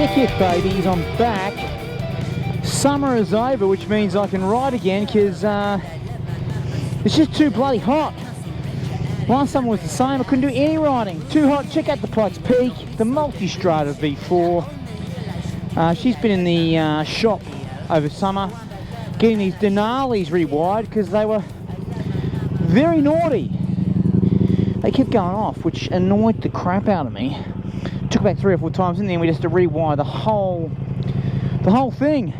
Check it, babies, I'm back. Summer is over, which means I can ride again because it's just too bloody hot. Last summer was the same, I couldn't do any riding. Too hot. Check out the Pikes Peak, the Multistrada V4. She's been in the shop over summer, getting these Denalis rewired because they were very naughty. They kept going off, which annoyed the crap out of me. Took about 3 or 4 times, and then we just had to rewire the whole thing.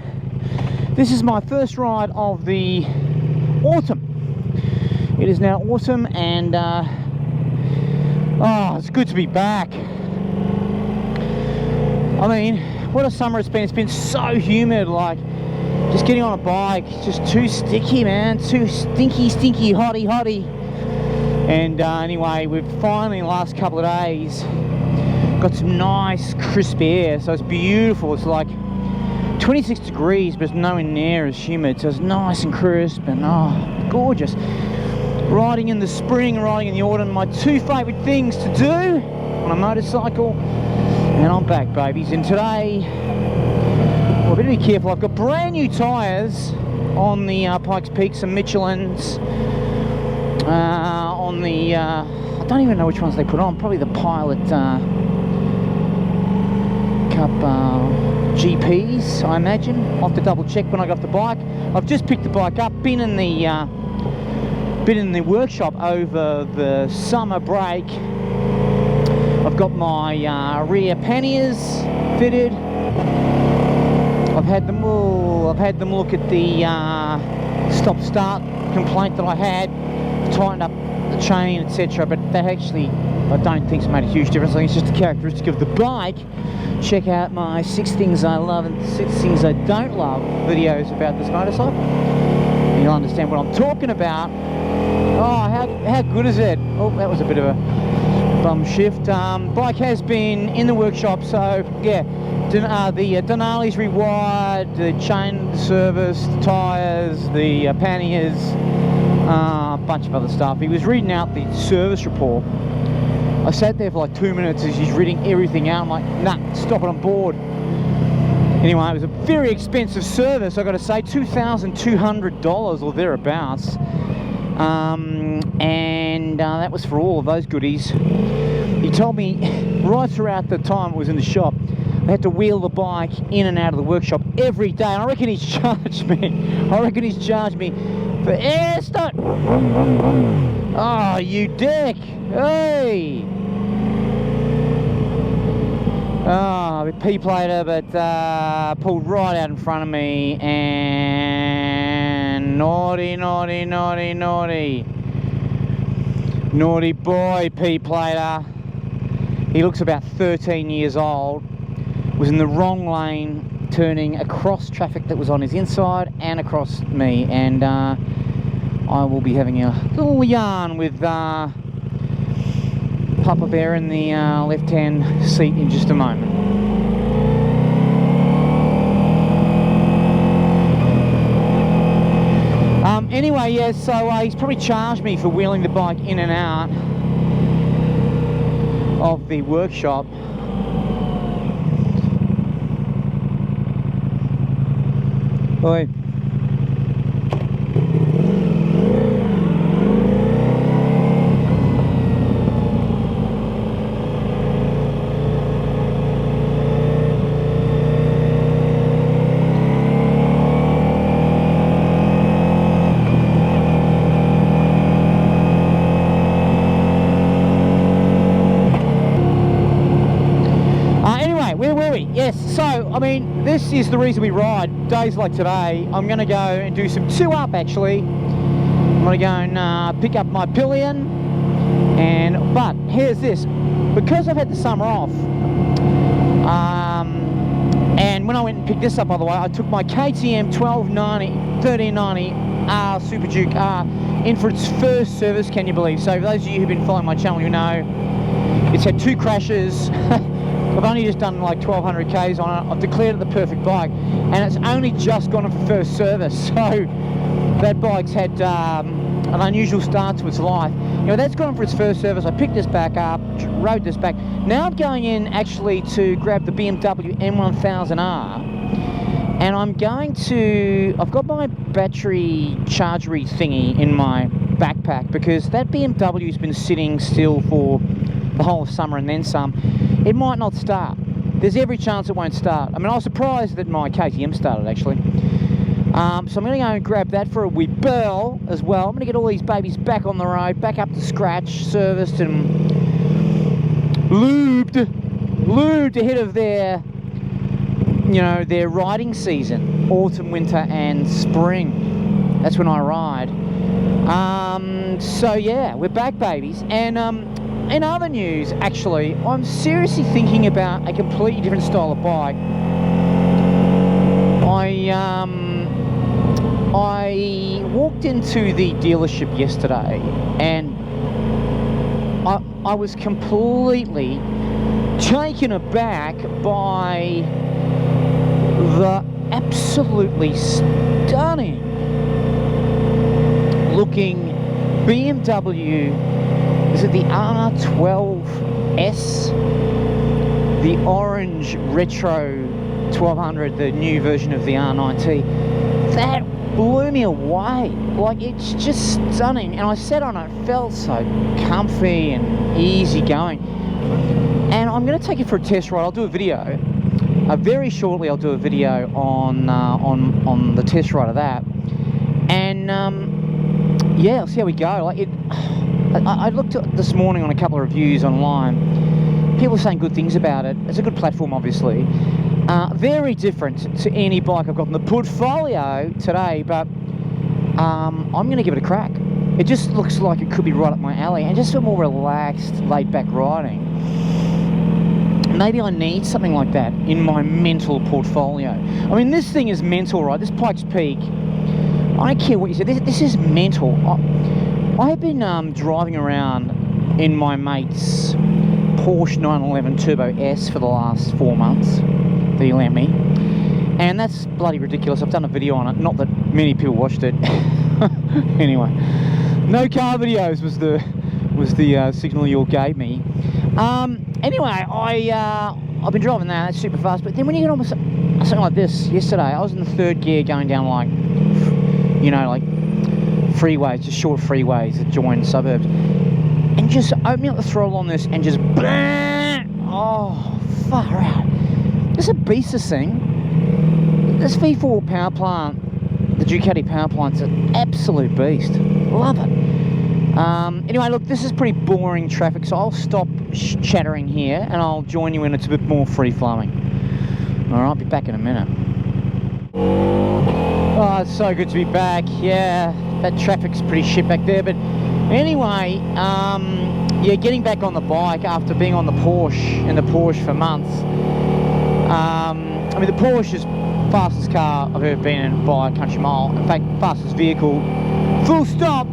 This is my first ride of the autumn. It is now autumn, and oh, it's good to be back. I mean, what a summer it's been. It's been so humid, like just getting on a bike, just too sticky, man. Too stinky, hotty. And anyway, we've finally, in the last couple of days, got some nice crisp air, so it's beautiful. It's like 26 degrees, but it's nowhere near as humid, so it's nice and crisp and oh, gorgeous. Riding in the spring, riding in the autumn, my two favourite things to do on a motorcycle. And I'm back, babies. And today, well, I better be careful. I've got brand new tyres on the Pikes Peak, some Michelin's. On the, I don't even know which ones they put on. Probably the Pilot Cup GPs, I imagine. I'll have to double check when I get off the bike. I've just picked the bike up, been in the workshop over the summer break. I've got my rear panniers fitted. I've had them look at the stop-start complaint that I had, tightened up the chain, etc. But that actually, I don't think it's made a huge difference. I think it's just a characteristic of the bike. Check out my 6 things I love and 6 things I don't love videos about this motorcycle. You'll understand what I'm talking about. Oh, how good is it? Oh, that was a bit of a bum shift. Bike has been in the workshop, so yeah, the Denali's rewired, the chain serviced, the tyres, the panniers, a bunch of other stuff. He was reading out the service report. I sat there for like 2 minutes as he's reading everything out. I'm like, nah, stop it, I'm bored. Anyway, it was a very expensive service, I've got to say, $2,200 or thereabouts. And that was for all of those goodies. He told me right throughout the time it was in the shop, I had to wheel the bike in and out of the workshop every day. And I reckon he's charged me. For air stuff. Oh, you dick. Hey. Oh, a P-plater, but pulled right out in front of me, and naughty boy, P-plater. He looks about 13 years old, was in the wrong lane, turning across traffic that was on his inside and across me, and I will be having a little yarn with Papa Bear in the left-hand seat in just a moment. Anyway, yeah, so he's probably charged me for wheeling the bike in and out of the workshop. Oi. Yes, so, I mean, this is the reason we ride. Days like today, I'm going to go and do some two-up, actually. I'm going to go and pick up my pillion. But here's this. Because I've had the summer off, and when I went and picked this up, by the way, I took my KTM 1390 R Super Duke R in for its first service, can you believe? So, for those of you who've been following my channel, you know, it's had 2 crashes. I've only just done like 1,200 Ks on it. I've declared it the perfect bike, and it's only just gone for first service. So that bike's had an unusual start to its life. You know, that's gone for its first service. I picked this back up, rode this back. Now I'm going in actually to grab the BMW M1000R, and I'm going to, I've got my battery chargery thingy in my backpack because that BMW's been sitting still for the whole of summer and then some. It might not start. There's every chance it won't start. I mean, I was surprised that my KTM started actually. So I'm going to go and grab that for a wee burl as well. I'm going to get all these babies back on the road, back up to scratch, serviced and lubed ahead of their, you know, their riding season, autumn, winter and spring. That's when I ride. So yeah, we're back, babies. And in other news, actually, I'm seriously thinking about a completely different style of bike. I walked into the dealership yesterday and I was completely taken aback by the absolutely stunning looking BMW, is it the R12S? The orange retro 1200, the new version of the R9T. That blew me away. Like, it's just stunning. And I sat on it, felt so comfy and easy going. And I'm going to take it for a test ride. I'll do a video. Very shortly I'll do a video on the test ride of that. And yeah, I'll see how we go. Like it, I looked at this morning on a couple of reviews online. People are saying good things about it. It's a good platform, obviously. Very different to any bike I've got in the portfolio today, but I'm going to give it a crack. It just looks like it could be right up my alley, and just for more relaxed, laid-back riding. Maybe I need something like that in my mental portfolio. I mean, this thing is mental, right? This Pikes Peak, I don't care what you say, this is mental. I've been driving around in my mate's Porsche 911 Turbo S for the last 4 months that he lent me, and that's bloody ridiculous. I've done a video on it, not that many people watched it. Anyway, no car videos was the signal you all gave me. Anyway, I've been driving that's super fast, but then when you get on with something like this, yesterday I was in the third gear going down, like, you know, like freeways, just short freeways that join suburbs, and just opening up the throttle on this and just bang! Oh, far out. It's a beast, this thing. This V4 power plant, the Ducati power plant's an absolute beast. Love it. Anyway, look, this is pretty boring traffic, so I'll stop chattering here and I'll join you when it's a bit more free-flowing. Alright, I'll be back in a minute. Oh, it's so good to be back. Yeah, that traffic's pretty shit back there, but anyway, yeah, getting back on the bike after being on the Porsche, in the Porsche for months. I mean, the Porsche is the fastest car I've ever been in by a country mile. In fact, fastest vehicle, full stop.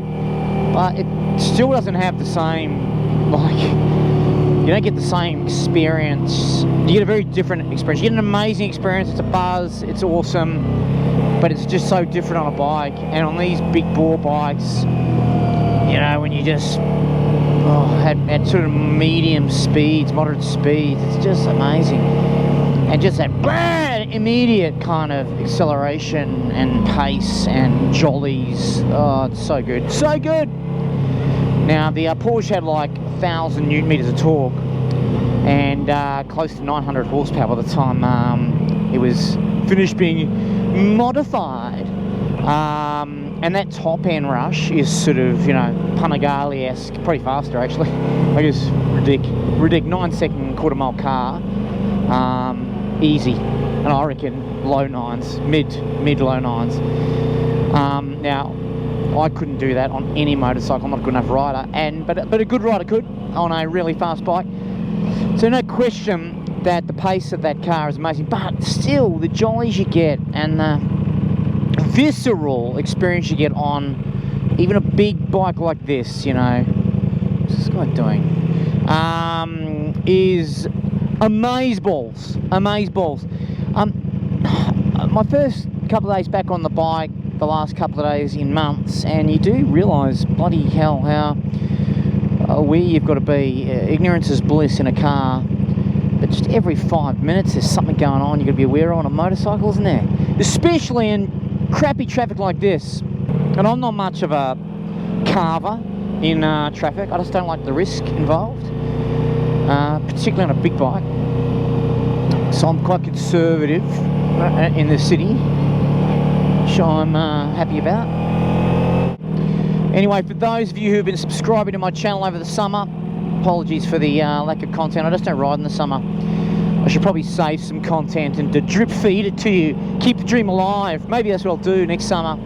But it still doesn't have the same, like, you don't get the same experience. You get a very different experience. You get an amazing experience. It's a buzz. It's awesome. But it's just so different on a bike. And on these big bore bikes, you know, when you just at sort of medium speeds, moderate speeds, it's just amazing. And just that immediate kind of acceleration and pace and jollies. Oh, it's so good. So good! Now, the Porsche had like 1,000 Newton meters of torque and close to 900 horsepower by the time it was finished being modified. And that top end rush is sort of, you know, Panigale-esque, probably faster actually. I guess ridic 9-second quarter-mile car. Easy, and I reckon low nines, mid-low nines. Now, I couldn't do that on any motorcycle. I'm not a good enough rider, but a good rider could on a really fast bike. So no question that the pace of that car is amazing, but still the jollies you get and the visceral experience you get on even a big bike like this, you know, what's this guy doing? Is amazeballs. My first couple of days back on the bike, the last couple of days in months, and you do realise, bloody hell, how aware you've got to be. Ignorance is bliss in a car, but just every 5 minutes there's something going on you've got to be aware of on a motorcycle, isn't there? Especially in crappy traffic like this. And I'm not much of a carver in traffic. I just don't like the risk involved, particularly on a big bike. So I'm quite conservative in the city, which I'm happy about. Anyway, for those of you who've been subscribing to my channel over the summer, apologies for the lack of content. I just don't ride in the summer. I should probably save some content and to drip feed it to you. Keep the dream alive. Maybe that's what I'll do next summer.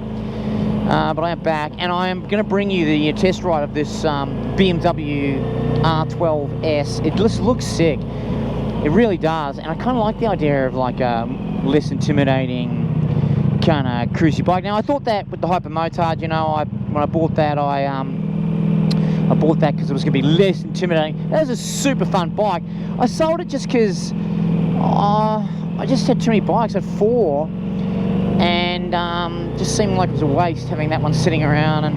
But I am back, and I am going to bring you the test ride of this BMW R12S. It just looks sick. It really does, and I kind of like the idea of like a less intimidating kind of cruisy bike. Now I thought that with the Hypermotard, you know, when I bought that, I bought that because it was going to be less intimidating. That was a super fun bike. I sold it just because I just had too many bikes. I had 4, and just seemed like it was a waste having that one sitting around. And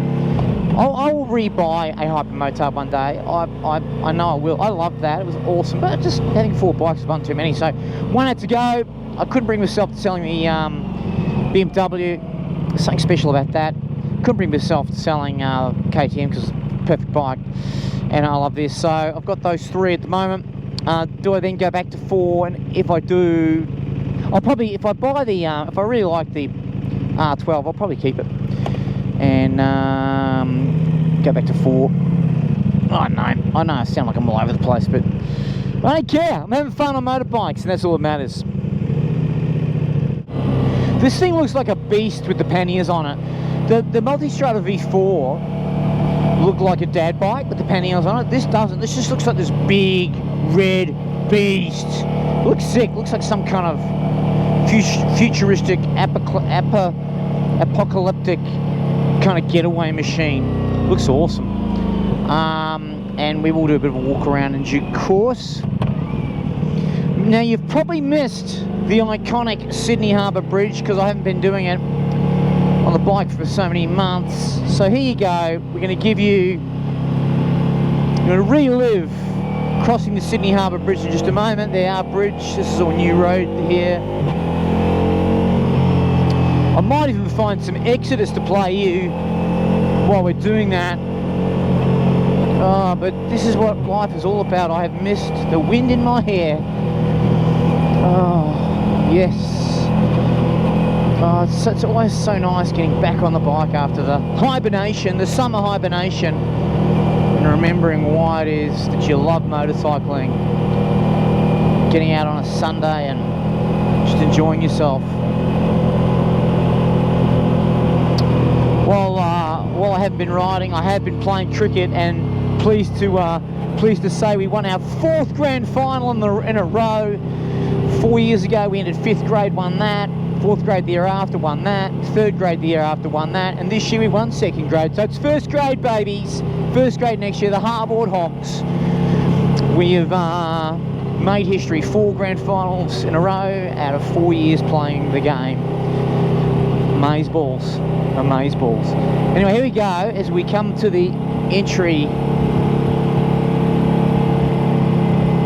I will rebuy a Hypermotard one day. I know I will. I loved that. It was awesome. But just having 4 bikes was one too many. So one had to go. I couldn't bring myself to selling the BMW. There's something special about that. Couldn't bring myself to selling KTM because it's a perfect bike. And I love this. So I've got those 3 at the moment. Do I then go back to 4? And if I do, I'll probably, if I buy the, if I really like the R12, I'll probably keep it. And go back to 4. I know I sound like I'm all over the place, but I don't care. I'm having fun on motorbikes, and that's all that matters. This thing looks like a beast with the panniers on it. The Multistrada V4 looked like a dad bike with the panniers on it. This doesn't. This just looks like this big red beast. Looks sick. Looks like some kind of futuristic apocalyptic kind of getaway machine. Looks awesome. And we will do a bit of a walk around in due course. Now you've probably missed the iconic Sydney Harbour Bridge because I haven't been doing it on the bike for so many months. So here you go. We're going to give you, we're going to relive crossing the Sydney Harbour Bridge in just a moment. The R Bridge. This is a new road here. I might even find some XODAS to play you while we're doing that. Oh, but this is what life is all about. I have missed the wind in my hair. Oh, yes. Oh, it's always so nice getting back on the bike after the hibernation, the summer hibernation, and remembering why it is that you love motorcycling. Getting out on a Sunday and just enjoying yourself. While I haven't been riding, I have been playing cricket, and pleased to say we won our 4th grand final in a row. 4 years ago we entered 5th grade, won that. 4th grade the year after, won that. 3rd grade the year after, won that. And this year we won 2nd grade. So it's 1st grade, babies. 1st grade next year, the Harbord Hogs. We have made history, 4 grand finals in a row out of 4 years playing the game. Amaze balls. Amaze balls. Anyway, here we go as we come to the entry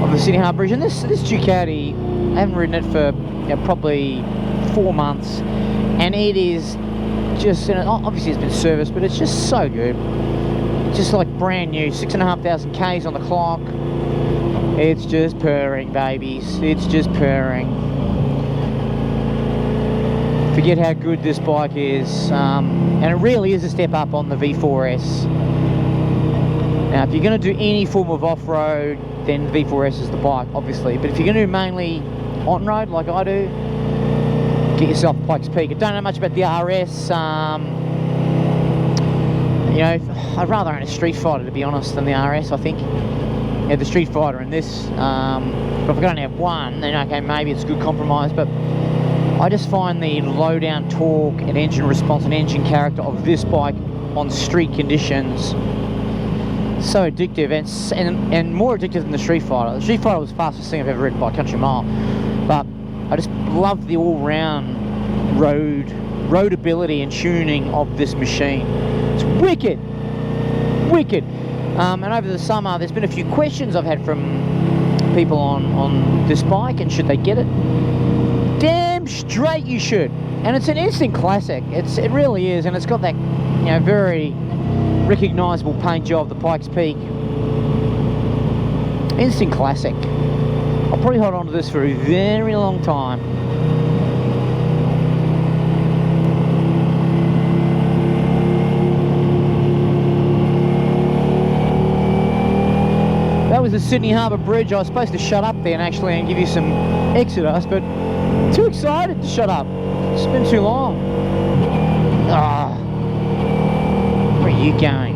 of the Sydney Harbour Bridge. And this Ducati, I haven't ridden it for probably 4 months, and it is just, obviously it's been serviced, but it's just so good. Just like brand new, 6,500 Ks on the clock. It's just purring, babies. It's just purring. Forget how good this bike is, and it really is a step up on the V4S. Now, if you're going to do any form of off-road, then the V4S is the bike, obviously. But if you're going to do mainly on-road, like I do, get yourself a Pikes Peak. I don't know much about the RS. You know, I'd rather own a Street Fighter, to be honest, than the RS, I think. Yeah, the Street Fighter and this. But if I can only have one, then okay, maybe it's a good compromise. But I just find the low-down torque and engine response and engine character of this bike on street conditions so addictive, and more addictive than the Street Fighter. The Street Fighter was the fastest thing I've ever ridden by a country mile, but I just love the all-round road roadability and tuning of this machine. It's wicked, wicked. And over the summer, there's been a few questions I've had from people on this bike, and should they get it? Damn straight you should. And it's an instant classic. It really is, and it's got that, you know, very recognisable paint job, the Pikes Peak. Instant classic. I'll probably hold on to this for a very long time. That was the Sydney Harbour Bridge. I was supposed to shut up there and give you some XODAS, but too excited to shut up. It's been too long. Ah, where are you going?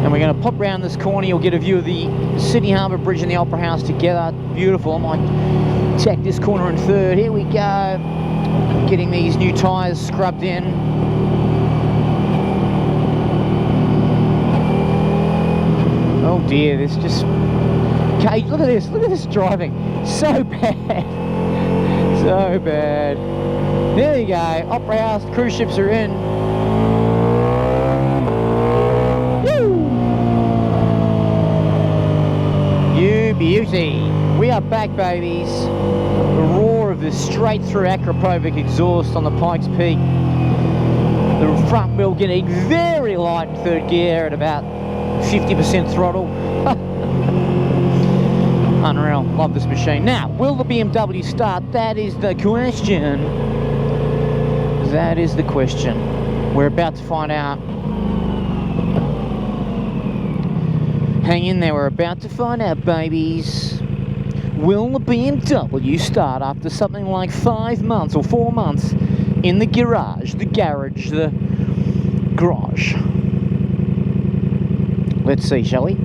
And we're going to pop round this corner. You'll get a view of the Sydney Harbour Bridge and the Opera House together. Beautiful. I might tack this corner in third. Here we go. Getting these new tyres scrubbed in. Oh dear, this just... Okay, look at this driving. So bad. So bad. There you go, Opera House, cruise ships are in. Woo! You beauty. We are back, babies. The roar of this straight through Akrapovic exhaust on the Pikes Peak. The front wheel getting very light in third gear at about 50% throttle. Unreal, love this machine. Now, will the BMW start? That is the question. That is the question. We're about to find out. Hang in there, we're about to find out, babies. Will the BMW start after something like 5 months or 4 months in the garage, the garage? Let's see, shall we?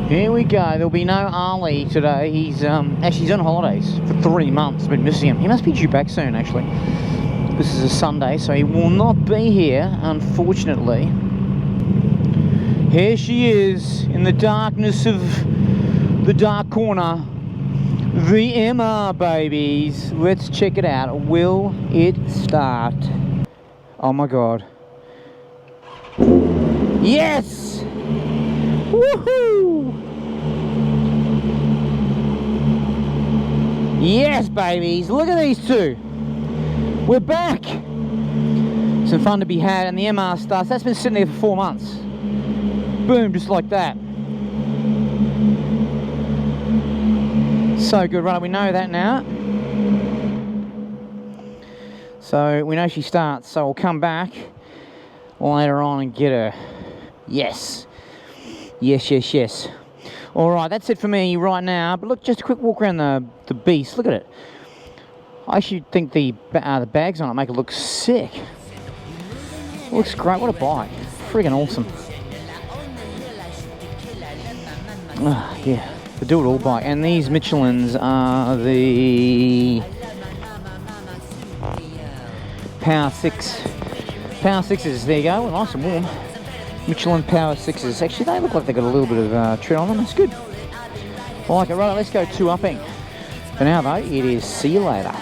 Here we go. There'll be no Ali today. He's he's on holidays for 3 months. I've been missing him. He must be due back soon, actually. This is a Sunday, so he will not be here, unfortunately. Here she is in the darkness of the dark corner. The MR, babies. Let's check it out. Will it start? Oh my God. Yes! Woohoo! Yes, babies. Look at these two. We're back. Some fun to be had, and the MR starts. That's been sitting there for 4 months. Boom, just like that. So good, right? We know that now. So we know she starts, so we'll come back later on and get her. Yes. Yes, yes, yes. Alright, that's it for me right now. But look, just a quick walk around the beast. Look at it. I actually think the bags on it make it look sick. It looks great. What a bike. Friggin' awesome. Yeah. The do-it-all bike, and these Michelins are the Power 6s. There you go, nice and warm. Michelin Power 6s. Actually, they look like they've got a little bit of tread on them. That's good. I like it. Right, let's go 2-upping. For now, though, it is see you later.